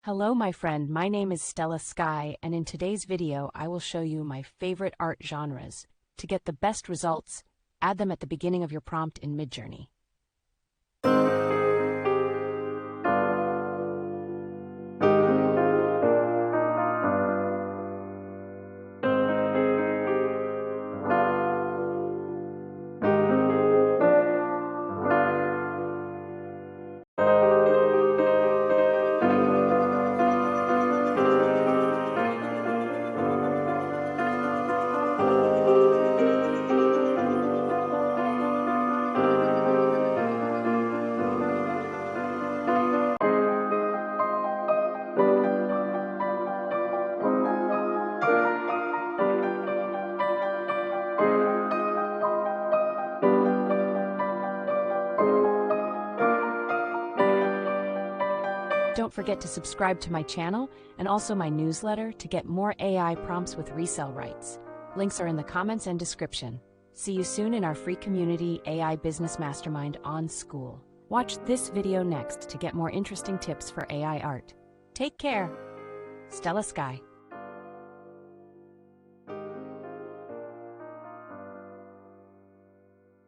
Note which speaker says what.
Speaker 1: Hello, my friend. My name is Stella Sky, and in today's video, I will show you my favorite art genres. To get the best results, add them at the beginning of your prompt in Midjourney. Don't forget to subscribe to my channel and also my newsletter to get more AI prompts with resale rights. Links are in the comments and description. See you soon in our free community AI Business Mastermind on School. Watch this video next to get more interesting tips for AI art. Take care. Stella Sky.